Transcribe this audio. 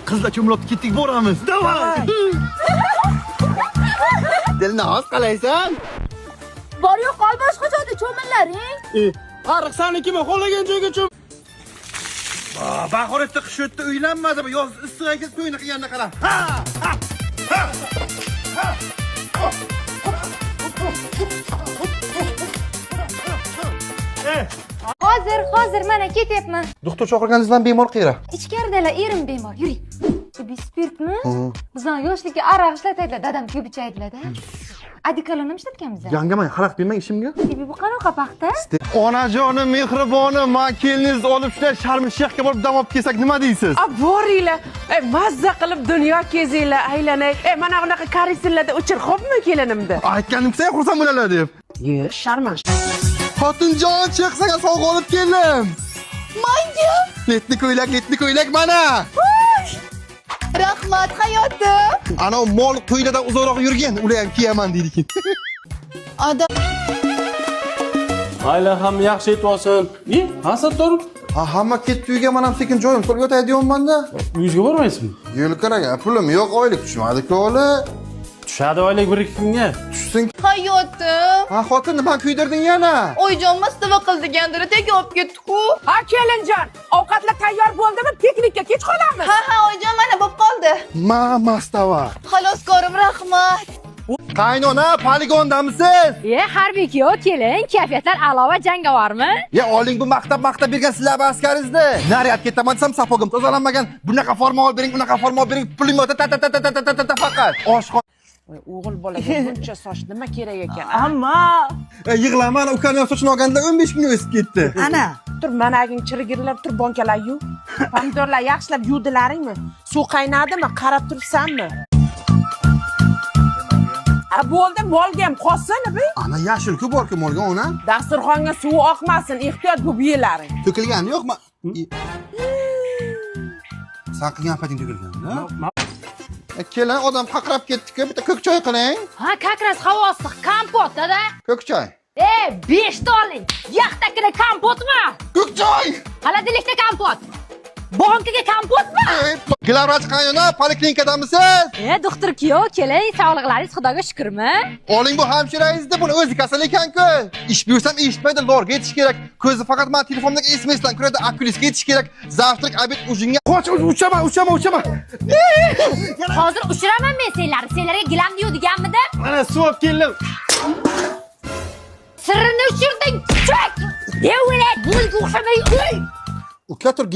Qizlar cho'milib ketdik, boramiz. Davay. Dilnoz, qalaysan? Bor yo'q, qol boshqa joyda cho'millaring. Ariq sanikimi? Xohlagan joyga cho'm. Bahoratda qish o'tdi, uylanmadimi? Yoz issiq ekan, to'yni qilganini qara. Ha! Hozir mana ketyapman. Doktor chaqirganingizdan bemor qayera? Ichkaridalar, erim bemor. Yuring. Bu spirtmi? Bizdan yoshlikka aroq ishlatadilar, dadam ko'p ichaydilar-da. Adikalon ham ishlatganmiz. Yangamay, xalaqit bermang ishimga. Bu qanaqa paxta? Onajonim, mehribonim, men keliningizni olib shular Sharm-el-Shayxga borib dam olib kelsak nima deysiz? Boringlar. Mazza qilib dunyo kezinglar, aylanay. Mana bunaqa karusellarda o'chir, xo'pmi kelinimni? Aytganimsa xursand bo'lalar deb. Yo'q, sharman. Xotinjon, chiqsaga sovg'a olib keldim. Menga? Letni ko'ylak mana. Rahmat hayotim. Ana mol to'ylardan uzoqroq yurgan, ular ham kiyaman deydi. Adam Ayla ham yaxshi aytvosin. Hasador, Hamma ketdi uyga, men ham sekin joyim qilib yotay deyapman-da. uyingizga bormaysizmi? Yo'l qaragan, pulim yo'q, oylik tushmadi-ku ola. Tushadi oylik 1-2 kunga. Tushsin. hayotim. Xotin, nima kuydirding yana? Oyjon mastava qildigandir, tega olib ketdi-ku. Ha, kelinjon, ovqatlar tayyor bo'ldimi? Piknikka kech qolamiz. Ha, oyjon mana bo'lib qoldi. Mastava. Xaloskorim, rahmat. Qaynona, poligondamisiz? Harbiy kuyov keling, kayfiyatlar a'lo jangovarmi? Oling bu maktab bergan sizlar askaringizni. Naryad ketaman desam sapogim tozalanmagan. Bunaqa forma olib bering, bunaqa forma olib bering. Pulim yo'q, ta faqat. Oshxon. O'g'il bolaga buncha soch nima kerak ekan? Ammo Yig'laman, ukamning sochini olganda 15 kunga o'sib ketdi. Ana, tur managing chirigirlar, tur bonkalar yu. Pomidorlar yaxshilab yuvdilaringmi? Suv qaynadimi? Qarab turibsanmi? Bo'ldi, molga ham qolsin, bi. Ana yashil-ku bor-ku molga ona. Dasturxonga suv oqmasin, ehtiyot bu yeylaring. To'kilgani yo'qmi? Sen qilgan pating to'kilgan-da. Kelin, odam qaqrab ketdi-ku, bitta ko'k choy qiling. Ha, kakras havo issiq, kompot dada. Ko'k choy. 5 ta oling. Yaxtakida kompotmi? Ko'k choy. Xolodilnikda kompot. Bankaga kompotmi? Glavvrach qaynona, poliklinikadamisiz? Doktor kuyov keling, sog'liqlaringiz Xudoga shukrmi? Oling bu hamshirangizda, buni o'zi kasal ekan-ku. Ish buyursam eshitmaydi, lorga yetish kerak. Ko'zi faqat men telefondagi SMS-dan ko'radi, okulisga yetish kerak. Zavtrak obed ujinga. Qoch, uchaman. Hozir ushiraman men senlarga gilam deydiganmidim? mana suv olib keldim. Sirrini ushirding. Chek! Devlet, bunga o'xshamay uy. Uka tur